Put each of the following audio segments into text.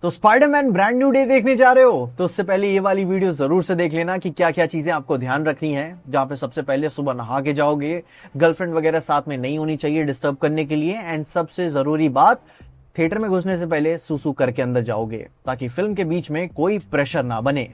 तो Spiderman brand new day देखने जा रहे हो तो उससे पहले ये वाली वीडियो जरूर से देख लेना कि क्या क्या चीजें आपको ध्यान रखनी है। जहां पे सबसे पहले सुबह नहा के जाओगे, गर्लफ्रेंड वगैरह साथ में नहीं होनी चाहिए डिस्टर्ब करने के लिए। एंड सबसे जरूरी बात, थिएटर में घुसने से पहले सूसू करके अंदर जाओगे ताकि फिल्म के बीच में कोई प्रेशर ना बने।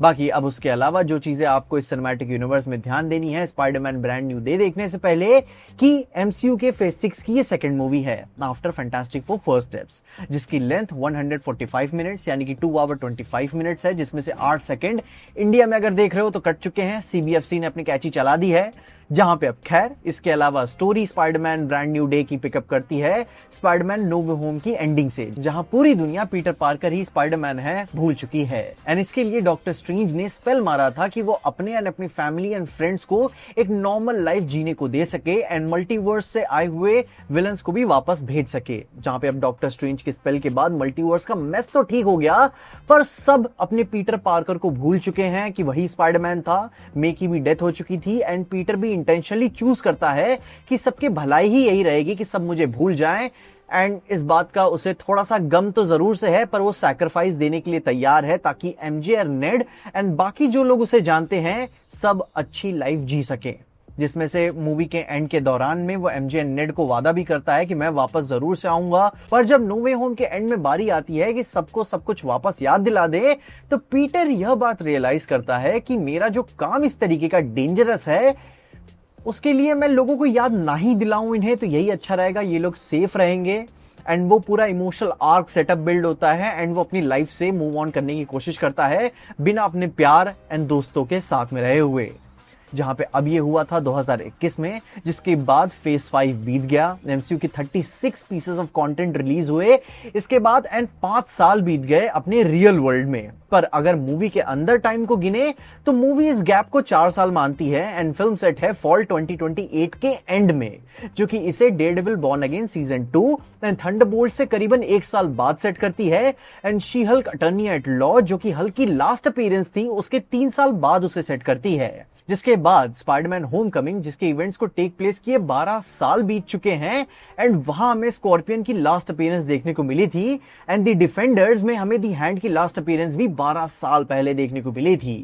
बाकी अब उसके अलावा जो चीजें आपको इस सिनेमैटिक यूनिवर्स में ध्यान देनी है स्पाइडरमैन ब्रांड न्यू डे देखने से पहले, कि एमसीयू के फेज 6 की ये सेकंड मूवी है after fantastic four first steps, जिसकी लेंथ 145 मिनट्स यानी कि 2 आवर 25 मिनट्स है, जिसमें से 8 सेकंड इंडिया में अगर देख रहे हो तो कट चुके हैं। सीबीएफसी ने अपनी कैची चला दी है जहां पे अब खैर इसके अलावा story Spiderman brand new day की पिकअप करती है स्पाइडरमैन नो वे होम की एंडिंग से, जहां पूरी दुनिया पीटर पार्कर ही स्पाइडरमैन है भूल चुकी है। एंड इसके लिए डॉक्टर स्ट्रेंज ने स्पेल मारा था कि वो अपने एंड अपनी फैमिली एंड फ्रेंड्स को एक नॉर्मल लाइफ जीने को दे सके एंड मल्टीवर्स से आए हुए विलन्स को भी वापस भेज सके। जहां पे अब डॉक्टर स्ट्रेंज के स्पेल के बाद मल्टीवर्स का मेस तो ठीक हो गया, पर सब अपने पीटर पार्कर को भूल चुके हैं कि वही स्पाइडरमैन था। मे की भी डेथ हो चुकी थी एंड पीटर भी इंटेंशनली चूज करता है कि सबके भलाई ही यही रहेगी कि सब मुझे भूल जाएं। एंड इस बात का उसे थोड़ा सा गम तो जरूर से है, पर वो सैक्रिफाइस देने के लिए तैयार है ताकि एमजे और नेड एंड बाकी जो लोग उसे जानते हैं सब अच्छी लाइफ जी सके। जिसमें से मूवी के एंड के दौरान में वो एमजे एंड नेड को वादा भी करता है कि मैं वापस जरूर से आऊंगा। पर जब नो वे होम के एंड में बारी आती है कि सबको सब कुछ वापस याद दिला दे, तो पीटर यह बात रियलाइज करता है कि मेरा जो काम इस तरीके का डेंजरस है उसके लिए मैं लोगों को याद ना ही दिलाऊं इन्हें, तो यही अच्छा रहेगा, ये लोग सेफ रहेंगे। एंड वो पूरा इमोशनल आर्क सेटअप बिल्ड होता है एंड वो अपनी लाइफ से मूव ऑन करने की कोशिश करता है बिना अपने प्यार एंड दोस्तों के साथ में रहे हुए। जहां पे अब ये हुआ था 2021 में, जिसके बाद फेज 5 बीत गया, एमसीयू की 36 पीसेस ऑफ कंटेंट रिलीज हुए इसके बाद एंड 5 साल बीत गए अपने रियल वर्ल्ड में। पर अगर मूवी के अंदर टाइम को गिने तो मूवी इस गैप को 4 साल मानती है एंड फिल्म सेट है फॉल 2028 के एंड में, जो कि इसे Daredevil Born Again season 2 and Thunderbolt से करीबन 1 साल बाद सेट करती है। And She Hulk Attorney at Law, जो कि हल्क की लास्ट अपीयरेंस थी, उसके 3 साल बाद उसे सेट करती है। जिसके बाद स्पाइडरमैन होमकमिंग, जिसके इवेंट्स को टेक प्लेस किए 12 साल बीत चुके हैं एंड वहां हमें स्कॉर्पियन की लास्ट अपीयरेंस देखने को मिली थी एंड द डिफेंडर्स में हमें दी हैंड की लास्ट अपीयरेंस भी 12 साल पहले देखने को मिली थी।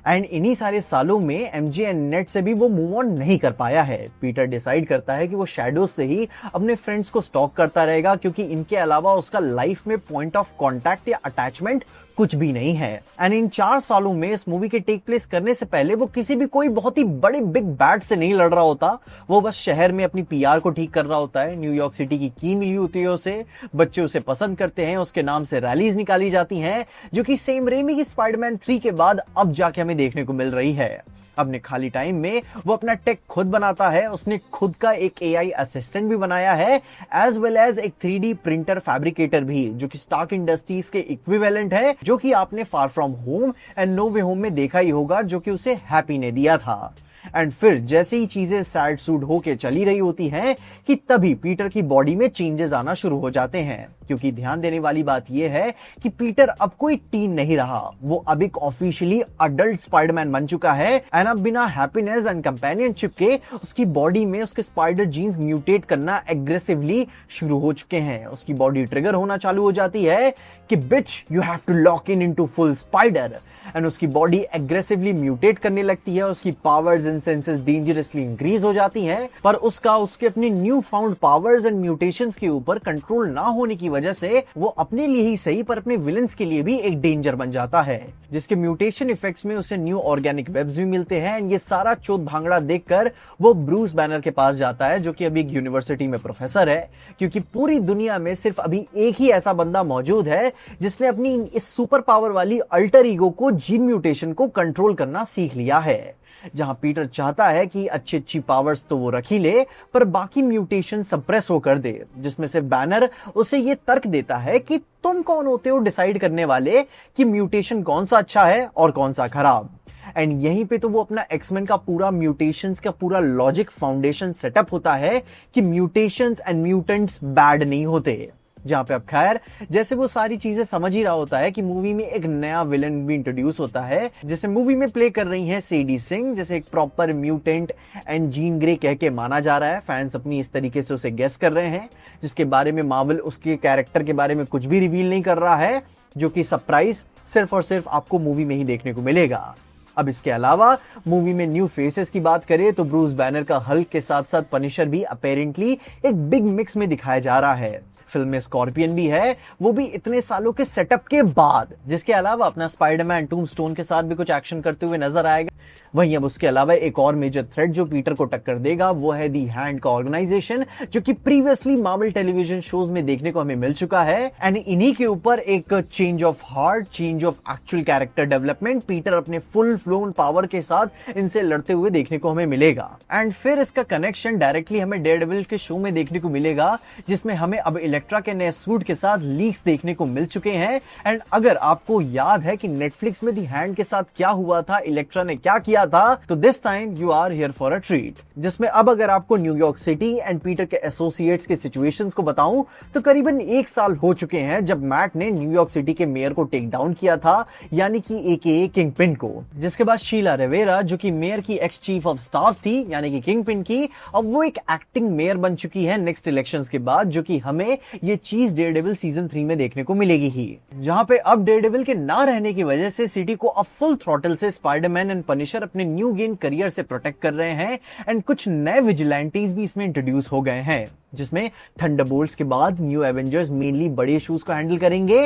एंड इन्हीं सारे सालों में एमजे एंड नेड से भी वो मूव ऑन नहीं कर पाया है। पीटर डिसाइड करता है कि वो शैडोज से ही अपने फ्रेंड्स को स्टॉक करता रहेगा, क्योंकि इनके अलावा उसका लाइफ में पॉइंट ऑफ कांटेक्ट या अटैचमेंट कुछ भी नहीं है। एंड इन 4 सालों में इस मूवी के टेक प्लेस करने से पहले वो किसी भी कोई बहुत ही बड़े बिग बैड से नहीं लड़ रहा होता, वो बस शहर में अपनी पीआर को ठीक कर रहा होता है। न्यूयॉर्क सिटी की की मिली होती है उसे, बच्चे उसे पसंद करते हैं, उसके नाम से रैलीज निकाली जाती हैं, जो कि सेम रेमी की स्पाइडरमैन 3 के बाद अब जाके हमें देखने को मिल रही है। अपने खाली टाइम में वो अपना टेक खुद बनाता है, उसने खुद का एक एआई असिस्टेंट भी बनाया है, एज वेल एज एक 3D प्रिंटर फैब्रिकेटर भी, जो कि स्टार्क इंडस्ट्रीज के इक्विवेलेंट है, जो कि आपने Far From Home and No Way Home में देखा ही होगा, जो कि उसे हैप्पी ने दिया था। एंड फिर जैसे ही चीजें सैड सूड होके चली रही होती हैं कि तभी पीटर की बॉडी में चेंजेस आना शुरू हो जाते हैं, क्योंकि ध्यान देने वाली बात यह है कि पीटर अब कोई टीन नहीं रहा, वो अब एक ऑफिशियली अडल्ट स्पाइडरमैन बन चुका है। एंड अब बिना हैप्पीनेस एंड कंपेनियनशिप के उसकी बॉडी में उसके स्पाइडर जीन्स म्यूटेट करना एग्रेसिवली शुरू हो चुके हैं। उसकी बॉडी ट्रिगर होना चालू हो जाती है कि which you have to lock in into full spider, and उसकी बॉडी एग्रेसिवली म्यूटेट करने लगती है, उसकी powers and senses dangerously increase हो जाती हैं। पर उसके अपने newfound powers and mutations के ऊपर कंट्रोल ना होने की वजह से वो अपने लिए ही सही पर अपने विलन्स के लिए भी एक डेंजर बन जाता है, जिसके म्यूटेशन इफेक्ट्स में उसे न्यू ऑर्गेनिक वेब्स भी मिलते हैं। एंड ये सारा चोट भांगड़ा देखकर वो ब्रूस बैनर के पास जाता है, जो कि अभी एक यूनिवर्सिटी में प्रोफेसर है, क्योंकि पूरी दुनिया में सिर्फ अभी एक ही ऐसा बंदा मौजूद है जिसने अपनी इस सुपर पावर वाली अल्टर ईगो को, जीन म्यूटेशन को कंट्रोल करना सीख लिया है। जहां पीटर चाहता है कि अच्छी अच्छी पावर्स तो वो रख ही ले, पर बाकी म्यूटेशन सप्रेस हो कर दे, जिसमें से बैनर उसे ये तर्क देता है कि तुम कौन होते हो डिसाइड करने वाले कि म्यूटेशन कौन सा अच्छा है और कौन सा खराब। एंड यहीं पे तो वो अपना एक्समेन का पूरा म्यूटेशंस का पूरा लॉजिक फाउंडेशन सेटअप होता है कि म्यूटेशंस एंड म्यूटेंट्स बैड नहीं होते। जहां पे अब खैर जैसे वो सारी चीजें समझ ही रहा होता है कि मूवी में एक नया विलन भी इंट्रोड्यूस होता है, जैसे मूवी में प्ले कर रही है सेडी सिंह, जैसे एक proper mutant and Jean Grey कह के माना जा रहा है। फैंस अपनी इस तरीके से उसे गेस कर रहे हैं, जिसके बारे में मार्वल उसके कैरेक्टर के बारे में कुछ भी रिवील नहीं कर रहा है, जो कि सरप्राइज सिर्फ और सिर्फ आपको मूवी में ही देखने को मिलेगा। अब इसके अलावा मूवी में न्यू फेसेस की बात करें तो ब्रूस बैनर का हल्क के साथ साथ पनिशर भी अपेरेंटली एक बिग मिक्स में दिखाया जा रहा है। फिल्म में स्कॉर्पियन भी है, वो भी इतने सालों के सेटअप के बाद, जिसके अलावा अपना स्पाइडरमैन टूम्बस्टोन के साथ भी कुछ एक्शन करते हुए नजर आएगा। वहीं अब उसके अलावा एक और मेजर थ्रेट जो पीटर को टक्कर देगा वो है दी हैंड का ऑर्गेनाइजेशन, जो कि प्रीवियसली मार्वल टेलीविजन शोज में देखने को हमें मिल चुका है। एंड इन्हीं के ऊपर एक change of heart, change of actual character development, Peter अपने फुल फ्लोन पावर के साथ इनसे लड़ते हुए देखने को हमें मिलेगा। एंड फिर इसका कनेक्शन डायरेक्टली हमें डेयरडेविल के शो में देखने को मिलेगा, जिसमें हमें अब इलेक्ट्रा के नए सूट के साथ लीक्स देखने को मिल चुके हैं। एंड अगर आपको याद है कि नेटफ्लिक्स में दी हैंड के साथ क्या हुआ था, इलेक्ट्रा ने क्या किया था, तो this time you are here for a treat. जिसमें अब अगर आपको न्यूयॉर्क सिटी एंड पीटर के एसोसिएट्स के सिचुएशंस को बताऊं तो करीबन 1 साल हो चुके हैं जब मैट ने न्यूयॉर्क सिटी के मेयर को टेक डाउन किया था, यानी कि एकेए किंगपिन को। जिसके बाद शीला रेवेरा, जो कि मेयर की एक्स चीफ ऑफ स्टाफ थी यानी कि किंगपिन की, अब वो एक एक्टिंग मेयर बन चुकी है नेक्स्ट इलेक्शंस के बाद, जो कि हमें ये चीज डेयरडेविल सीजन 3 में देखने को मिलेगी ही, जहां पे अब डेयरडेविल के ना रहने की वजह से सिटी को अब फुल थ्रॉटल से स्पाइडरमैन एंड पनिशर अपने न्यू गेन करियर से प्रोटेक्ट कर रहे हैं। एंड कुछ नए विजिलेंटीज भी इसमें इंट्रोड्यूस हो गए हैं, जिसमें थंडरबोल्ट्स के बाद न्यू एवेंजर्स मेनली बड़े इश्यूज को हैंडल करेंगे।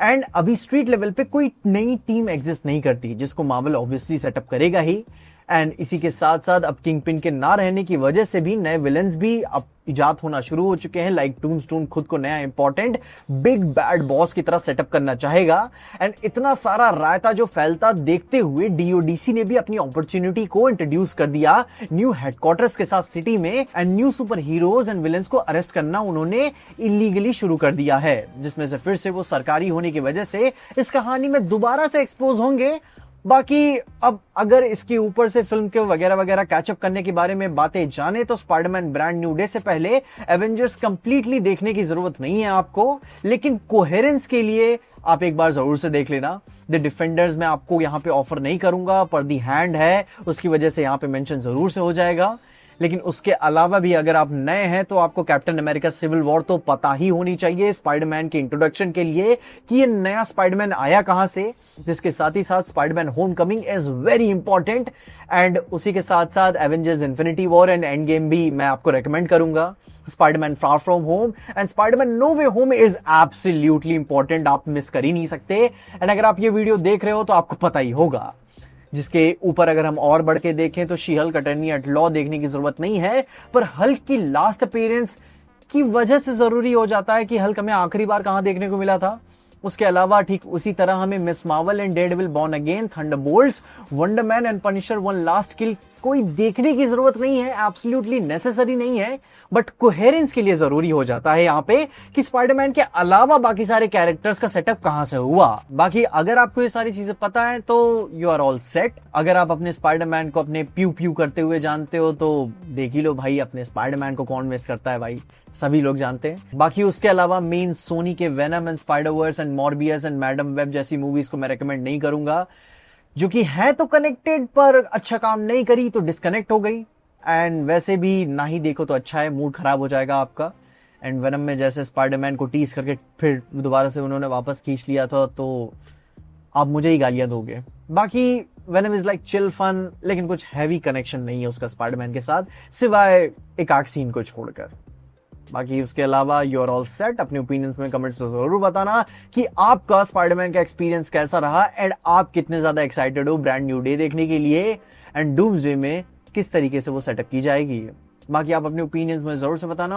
एंड अभी स्ट्रीट लेवल पे कोई नई टीम एग्जिस्ट नहीं करती, जिसको मार्वल ऑब्वियसली सेटअप करेगा ही। एंड इसी के साथ साथ अब किंगपिन के ना रहने की वजह से भी नए विलन्स भी अब इजाद होना शुरू हो चुके हैं। लाइक टूम्बस्टोन खुद को नया इंपॉर्टेंट बिग बैड बॉस की तरह सेटअप करना चाहेगा। एंड इतना सारा रायता जो फैलता देखते हुए डीओडीसी ने भी अपनी अपॉर्चुनिटी को इंट्रोड्यूस कर दिया न्यू हेडक्वार्टर्स के साथ सिटी में। And new super heroes and villains को अरेस्ट करना उन्होंने इलीगली शुरू कर दिया है, जिसमें से फिर से वो सरकारी होने की वजह से इस कहानी में दोबारा से एक्सपोज होंगे। बाकी अब अगर इसके ऊपर से फिल्म के वगैरह वगैरह कैचअप करने के बारे में बातें जाने तो स्पाइडरमैन ब्रांड न्यू डे से पहले एवेंजर्स कंप्लीटली देखने की जरूरत नहीं है आपको, लेकिन कोहेरेंस के लिए आप एक बार जरूर से देख लेना। द डिफेंडर्स मैं आपको यहाँ पे ऑफर नहीं करूंगा, पर दी हैंड है उसकी वजह से यहाँ पे मेंशन जरूर से हो जाएगा। लेकिन उसके अलावा भी अगर आप नए हैं तो आपको कैप्टन अमेरिका सिविल वॉर तो पता ही होनी चाहिए स्पाइडरमैन के इंट्रोडक्शन के लिए कि ये नया स्पाइडरमैन आया कहां से। जिसके साथ ही साथ Spiderman Homecoming is very important. And उसी के साथ साथ Avengers Infinity War and Endgame भी मैं आपको रेकमेंड करूंगा। Spiderman Far From Home and Spiderman No Way Home is absolutely important, आप मिस कर ही नहीं सकते। एंड अगर आप ये वीडियो देख रहे हो तो आपको पता ही होगा। जिसके ऊपर अगर हम और बढ़ के देखें तो She Hulk Attorney at Law देखने की जरूरत नहीं है, पर हल्क की लास्ट अपीयरेंस की वजह से जरूरी हो जाता है कि हल्क हमें आखिरी बार कहां देखने को मिला था। उसके अलावा ठीक उसी तरह हमें Ms Marvel and Daredevil Born Again, Thunderbolts, Wonder Man and Punisher One Last Kill कोई देखने की जरूरत नहीं है, एब्सोल्युटली नेसेसरी नहीं है, बट कोहेरेंस के लिए जरूरी हो जाता है यहाँ पे कि स्पाइडरमैन के अलावा बाकी सारे कैरेक्टर्स का सेटअप कहां से हुआ। बाकी अगर आपको ये सारी चीजें पता है तो यू आर ऑल सेट। अगर आप अपने स्पाइडरमैन को अपने प्यू प्यू करते हुए जानते हो तो देख ही लो भाई, अपने स्पाइडरमैन को कौन मिस करता है भाई, सभी लोग जानते हैं। बाकी उसके अलावा मेन सोनी के venom and Spider-Verse and Morbius and Madame Web जैसी मूवीज को मैं रेकमेंड नहीं करूंगा, जो कि है तो कनेक्टेड पर अच्छा काम नहीं करी तो डिस्कनेक्ट हो गई। एंड वैसे भी ना ही देखो तो अच्छा है, मूड खराब हो जाएगा आपका। एंड वेनम में जैसे स्पाइडरमैन को टीज करके फिर दोबारा से उन्होंने वापस खींच लिया था तो आप मुझे ही गालियां दोगे। बाकी Venom is like chill fun, लेकिन कुछ हैवी कनेक्शन नहीं है उसका स्पाइडरमैन के साथ, सिवाय एक आर्क सीन को छोड़कर। बाकी उसके अलावा यू आर ऑल सेट। अपने ओपिनियंस में कमेंट्स से जरूर बताना कि आपका स्पाइडरमैन का एक्सपीरियंस कैसा रहा एंड आप कितने ज्यादा एक्साइटेड हो ब्रांड न्यू डे देखने के लिए एंड डूम्सडे में किस तरीके से वो सेटअप की जाएगी। बाकी आप अपने ओपिनियंस में जरूर से बताना।